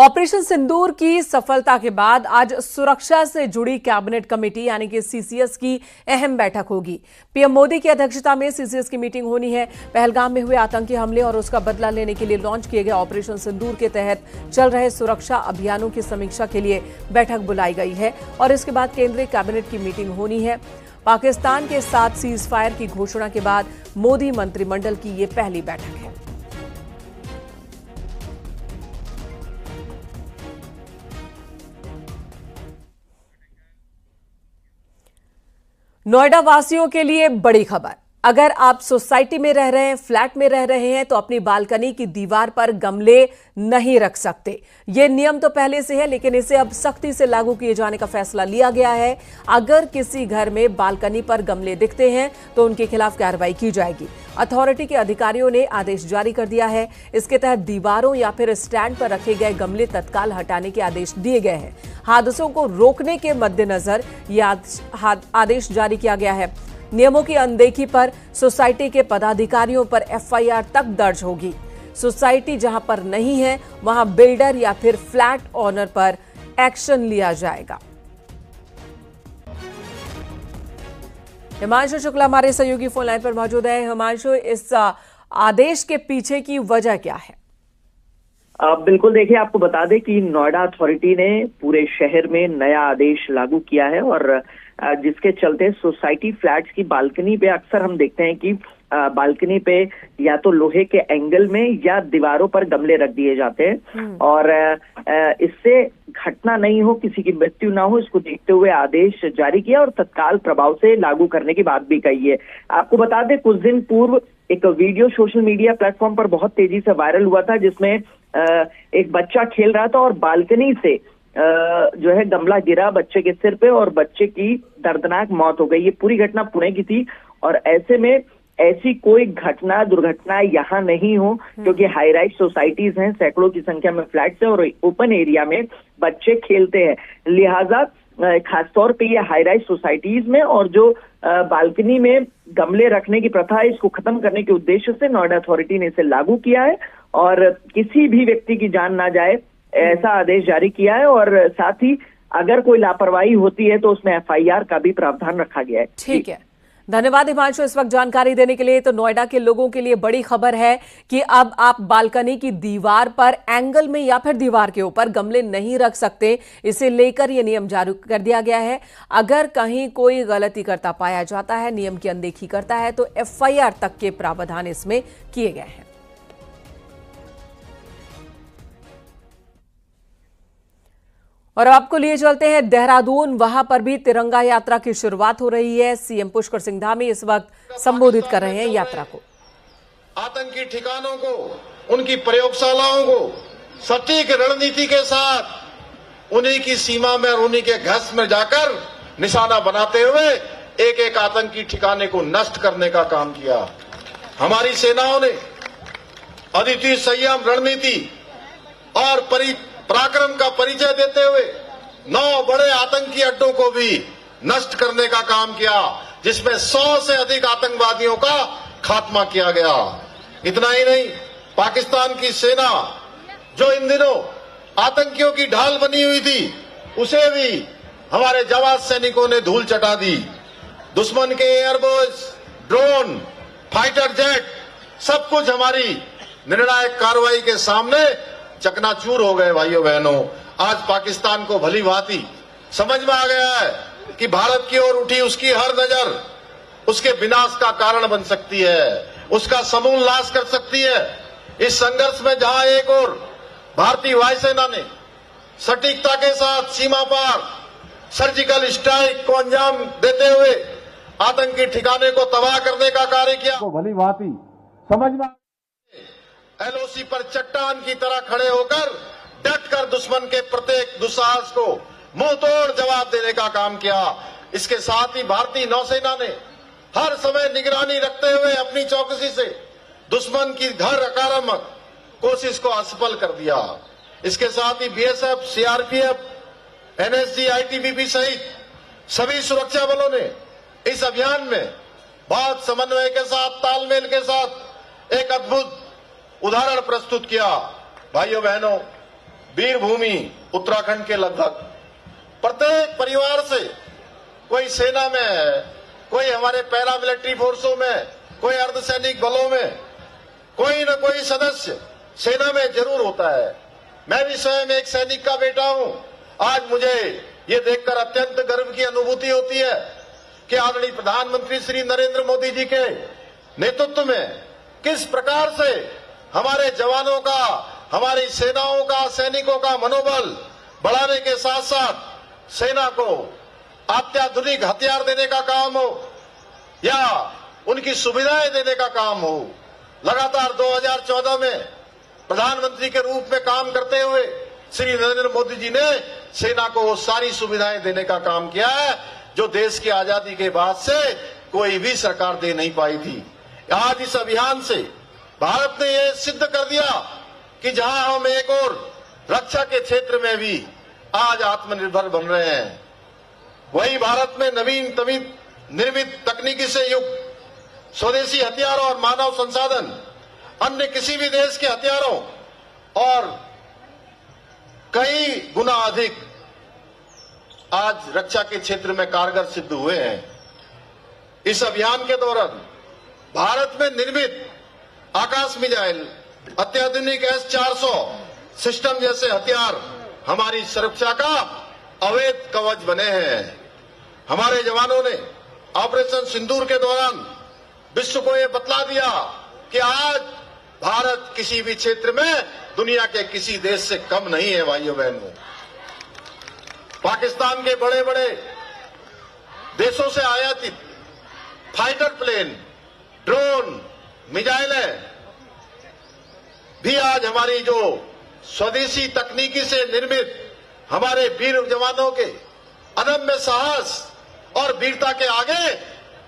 Operation सिंदूर की सफलता के बाद आज सुरक्षा से जुड़ी कैबिनेट कमेटी यानी कि सीसीएस की अहम बैठक होगी। पीएम मोदी की अध्यक्षता में सीसीएस की मीटिंग होनी है। पहलगाम में हुए आतंकी हमले और उसका बदला लेने के लिए लॉन्च किए गए ऑपरेशन सिंदूर के तहत चल रहे सुरक्षा अभियानों की समीक्षा के लिए बैठक बुलाई गई है और इसके बाद केंद्रीय कैबिनेट की मीटिंग होनी है। पाकिस्तान के साथ सीज फायर की घोषणा के बाद मोदी मंत्रिमंडल की ये पहली बैठक है। नोएडा वासियों के लिए बड़ी खबर। अगर आप सोसाइटी में रह रहे हैं, फ्लैट में रह रहे हैं तो अपनी बालकनी की दीवार पर गमले नहीं रख सकते। यह नियम तो पहले से है, लेकिन इसे अब सख्ती से लागू किए जाने का फैसला लिया गया है। अगर किसी घर में बालकनी पर गमले दिखते हैं तो उनके खिलाफ कार्रवाई की जाएगी। अथॉरिटी के अधिकारियों ने आदेश जारी कर दिया है। इसके तहत दीवारों या फिर स्टैंड पर रखे गए गमले तत्काल हटाने के आदेश दिए गए हैं। हादसों को रोकने के मद्देनजर यह आदेश जारी किया गया है। नियमों की अनदेखी पर सोसाइटी के पदाधिकारियों पर एफआईआर तक दर्ज होगी। सोसाइटी जहां पर नहीं है वहां बिल्डर या फिर फ्लैट ओनर पर एक्शन लिया जाएगा। हिमांशु शुक्ला हमारे सहयोगी फोन लाइन पर मौजूद है। हिमांशु, इस आदेश के पीछे की वजह क्या है? बिल्कुल, देखिए, आपको बता दें कि नोएडा अथॉरिटी ने पूरे शहर में नया आदेश लागू किया है और जिसके चलते सोसाइटी फ्लैट्स की बालकनी पे अक्सर हम देखते हैं कि बालकनी पे या तो लोहे के एंगल में या दीवारों पर गमले रख दिए जाते हैं और इससे घटना नहीं हो, किसी की मृत्यु ना हो, इसको देखते हुए आदेश जारी किया और तत्काल प्रभाव से लागू करने की बात भी कही है। आपको बता दें, कुछ दिन पूर्व एक वीडियो सोशल मीडिया प्लेटफॉर्म पर बहुत तेजी से वायरल हुआ था, जिसमें एक बच्चा खेल रहा था और बालकनी से जो है गमला गिरा बच्चे के सिर पे और बच्चे की दर्दनाक मौत हो गई। ये पूरी घटना पुणे की थी और ऐसे में ऐसी कोई घटना दुर्घटना यहाँ नहीं हो, क्योंकि हाई राइज सोसाइटीज हैं, सैकड़ों की संख्या में फ्लैट्स हैं और ओपन एरिया में बच्चे खेलते हैं। लिहाजा खासतौर पे ये हाई राइज सोसाइटीज में और जो बालकनी में गमले रखने की प्रथा है, इसको खत्म करने के उद्देश्य से नोएडा अथॉरिटी ने इसे लागू किया है और किसी भी व्यक्ति की जान ना जाए ऐसा आदेश जारी किया है और साथ ही अगर कोई लापरवाही होती है तो उसमें एफआईआर का भी प्रावधान रखा गया है। ठीक है, धन्यवाद हिमांशु इस वक्त जानकारी देने के लिए। तो नोएडा के लोगों के लिए बड़ी खबर है कि अब आप बालकनी की दीवार पर एंगल में या फिर दीवार के ऊपर गमले नहीं रख सकते। इसे लेकर यह नियम जारी कर दिया गया है। अगर कहीं कोई गलती करता पाया जाता है, नियम की अनदेखी करता है, तो एफआईआर तक के प्रावधान इसमें किए गए हैं। और आपको लिए चलते हैं देहरादून। वहां पर भी तिरंगा यात्रा की शुरुआत हो रही है। सीएम पुष्कर सिंह धामी इस वक्त संबोधित कर रहे हैं यात्रा को। आतंकी ठिकानों को, उनकी प्रयोगशालाओं को सटीक रणनीति के साथ उन्हीं की सीमा में और उन्हीं के घस में जाकर निशाना बनाते हुए एक एक आतंकी ठिकाने को नष्ट करने का काम किया। हमारी सेनाओं ने अद्वितीय संयम, रणनीति और पराक्रम का परिचय देते हुए 9 बड़े आतंकी अड्डों को भी नष्ट करने का काम किया, जिसमें 100 से अधिक आतंकवादियों का खात्मा किया गया। इतना ही नहीं, पाकिस्तान की सेना जो इन दिनों आतंकियों की ढाल बनी हुई थी, उसे भी हमारे जाबाज सैनिकों ने धूल चटा दी। दुश्मन के एयरबेस, ड्रोन, फाइटर जेट, सब कुछ हमारी निर्णायक कार्रवाई के सामने चकनाचूर हो गए। भाइयों बहनों, आज पाकिस्तान को भली भांति समझ में आ गया है कि भारत की ओर उठी उसकी हर नजर उसके विनाश का कारण बन सकती है, उसका समूल नाश कर सकती है। इस संघर्ष में जहां एक ओर भारतीय वायुसेना ने सटीकता के साथ सीमा पार सर्जिकल स्ट्राइक को अंजाम देते हुए आतंकी ठिकाने को तबाह करने का कार्य किया, तो भली भांति समझ में एलओसी पर चट्टान की तरह खड़े होकर डटकर दुश्मन के प्रत्येक दुस्साहस को मुंह तोड़ जवाब देने का काम किया। इसके साथ ही भारतीय नौसेना ने हर समय निगरानी रखते हुए अपनी चौकसी से दुश्मन की हर आक्रामक कोशिश को असफल कर दिया। इसके साथ ही बीएसएफ, सीआरपीएफ, एनएसजी, आईटीबीपी सहित सभी सुरक्षा बलों ने इस अभियान में बहुत समन्वय के साथ, तालमेल के साथ एक अद्भुत उदाहरण प्रस्तुत किया। भाइयों बहनों, वीरभूमि उत्तराखंड के लगभग प्रत्येक परिवार से कोई सेना में है, कोई हमारे पैरामिलिट्री फोर्सों में, कोई अर्धसैनिक बलों में, कोई न कोई सदस्य सेना में जरूर होता है। मैं भी स्वयं एक सैनिक का बेटा हूं। आज मुझे ये देखकर अत्यंत गर्व की अनुभूति होती है कि आदरणीय प्रधानमंत्री श्री नरेंद्र मोदी जी के नेतृत्व में किस प्रकार से हमारे जवानों का, हमारी सेनाओं का, सैनिकों का मनोबल बढ़ाने के साथ साथ सेना को अत्याधुनिक हथियार देने का काम हो या उनकी सुविधाएं देने का काम हो। लगातार 2014 में प्रधानमंत्री के रूप में काम करते हुए श्री नरेंद्र मोदी जी ने सेना को वो सारी सुविधाएं देने का काम किया है जो देश की आजादी के बाद से कोई भी सरकार दे नहीं पाई थी। आज इस अभियान से भारत ने ये सिद्ध कर दिया कि जहां हम एक और रक्षा के क्षेत्र में भी आज आत्मनिर्भर बन रहे हैं, वही भारत में नवीन निर्मित तकनीकी से युक्त स्वदेशी हथियारों और मानव संसाधन अन्य किसी भी देश के हथियारों और कई गुना अधिक आज रक्षा के क्षेत्र में कारगर सिद्ध हुए हैं। इस अभियान के दौरान भारत में निर्मित आकाश मिसाइल, अत्याधुनिक S-400 सिस्टम जैसे हथियार हमारी सुरक्षा का अवैध कवच बने हैं। हमारे जवानों ने ऑपरेशन सिंदूर के दौरान विश्व को यह बतला दिया कि आज भारत किसी भी क्षेत्र में दुनिया के किसी देश से कम नहीं है। भाइयों बहनों, पाकिस्तान के बड़े बड़े देशों से आयातित फाइटर प्लेन, ड्रोन, मिसाइलें भी आज हमारी जो स्वदेशी तकनीकी से निर्मित हमारे वीर जवानों के अदम्य साहस और वीरता के आगे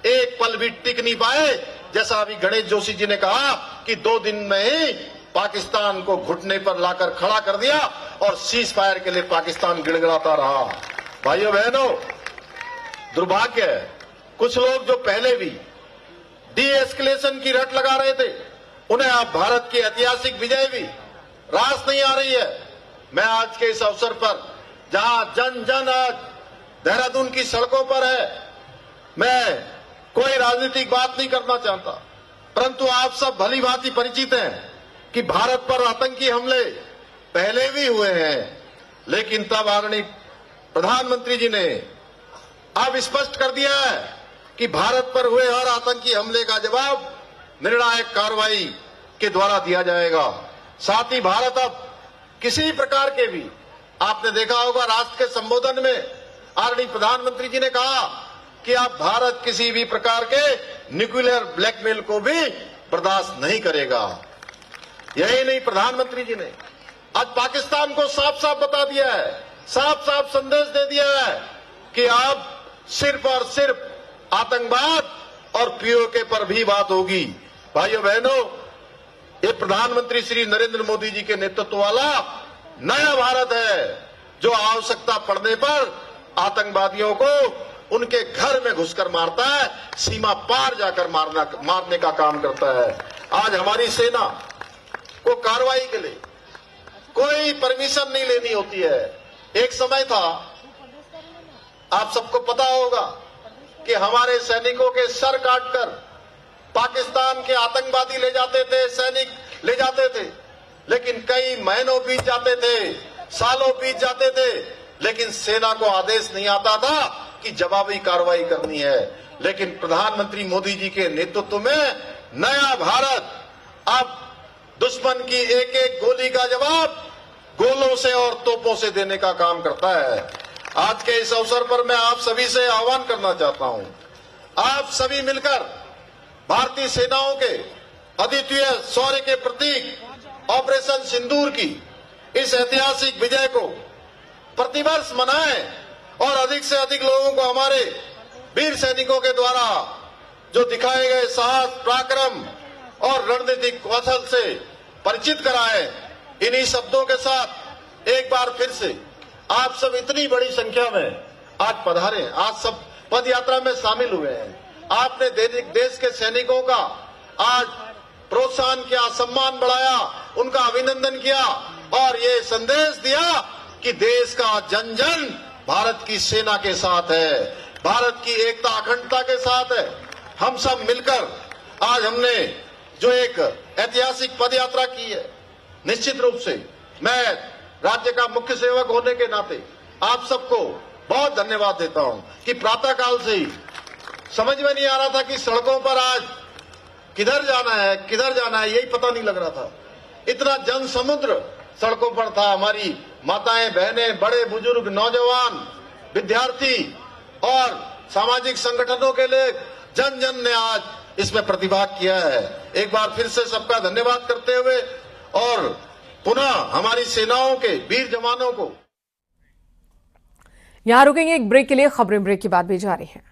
एक पल भी टिक नहीं पाए। जैसा अभी गणेश जोशी जी ने कहा कि 2 दिन में ही पाकिस्तान को घुटने पर लाकर खड़ा कर दिया और सीज फायर के लिए पाकिस्तान गिड़गिड़ाता रहा। भाइयों बहनों, दुर्भाग्य है कुछ लोग जो पहले भी डी एस्केलेशन की रट लगा रहे थे, उन्हें अब भारत की ऐतिहासिक विजय भी रास नहीं आ रही है। मैं आज के इस अवसर पर जहां जन जन आज देहरादून की सड़कों पर है, मैं कोई राजनीतिक बात नहीं करना चाहता, परंतु आप सब भली भांति परिचित हैं कि भारत पर आतंकी हमले पहले भी हुए हैं, लेकिन तब आदरणीय प्रधानमंत्री जी ने अब स्पष्ट कर दिया है कि भारत पर हुए हर आतंकी हमले का जवाब निर्णायक कार्रवाई के द्वारा दिया जाएगा। साथ ही भारत अब किसी प्रकार के भी, आपने देखा होगा राष्ट्र के संबोधन में आदरणीय प्रधानमंत्री जी ने कहा कि अब भारत किसी भी प्रकार के न्यूक्लियर ब्लैकमेल को भी बर्दाश्त नहीं करेगा। यही नहीं, प्रधानमंत्री जी ने आज पाकिस्तान को साफ साफ बता दिया है, साफ साफ संदेश दे दिया है कि अब सिर्फ और सिर्फ आतंकवाद और पीओके पर भी बात होगी। भाइयों बहनों, ये प्रधानमंत्री श्री नरेंद्र मोदी जी के नेतृत्व वाला नया भारत है जो आवश्यकता पड़ने पर आतंकवादियों को उनके घर में घुसकर मारता है, सीमा पार जाकर मारने का काम करता है। आज हमारी सेना को कार्रवाई के लिए कोई परमिशन नहीं लेनी होती है। एक समय था, आप सबको पता होगा कि हमारे सैनिकों के सर काटकर पाकिस्तान के आतंकवादी ले जाते थे, सैनिक ले जाते थे, लेकिन कई महीनों बीत जाते थे, सालों बीत जाते थे, लेकिन सेना को आदेश नहीं आता था कि जवाबी कार्रवाई करनी है। लेकिन प्रधानमंत्री मोदी जी के नेतृत्व में नया भारत अब दुश्मन की एक एक गोली का जवाब गोलों से और तोपों से देने का काम करता है। आज के इस अवसर पर मैं आप सभी से आह्वान करना चाहता हूं, आप सभी मिलकर भारतीय सेनाओं के अद्वितीय शौर्य के प्रतीक ऑपरेशन सिंदूर की इस ऐतिहासिक विजय को प्रतिवर्ष मनाएं और अधिक से अधिक लोगों को हमारे वीर सैनिकों के द्वारा जो दिखाए गए साहस, पराक्रम और रणनीतिक कौशल से परिचित कराएं। इन्हीं शब्दों के साथ एक बार फिर से आप सब इतनी बड़ी संख्या में आज पधारे, आज सब पद यात्रा में शामिल हुए हैं। आपने देश के सैनिकों का आज प्रोत्साहन किया, सम्मान बढ़ाया, उनका अभिनंदन किया। और ये संदेश दिया कि देश का जन जन भारत की सेना के साथ है, भारत की एकता अखंडता के साथ है। हम सब मिलकर आज हमने जो एक ऐतिहासिक पद यात्रा की है, निश्चित रूप से मैं राज्य का मुख्य सेवक होने के नाते आप सबको बहुत धन्यवाद देता हूं कि प्रातःकाल से ही समझ में नहीं आ रहा था कि सड़कों पर आज किधर जाना है यही पता नहीं लग रहा था। इतना जन समुद्र सड़कों पर था। हमारी माताएं, बहनें, बड़े बुजुर्ग, नौजवान, विद्यार्थी और सामाजिक संगठनों के लिए जन जन ने आज इसमें प्रतिभाग किया है। एक बार फिर से सबका धन्यवाद करते हुए और पुनः हमारी सेनाओं के वीर जवानों को। यहां रुकेंगे एक ब्रेक के लिए। खबरें ब्रेक के बाद भी जारी हैं।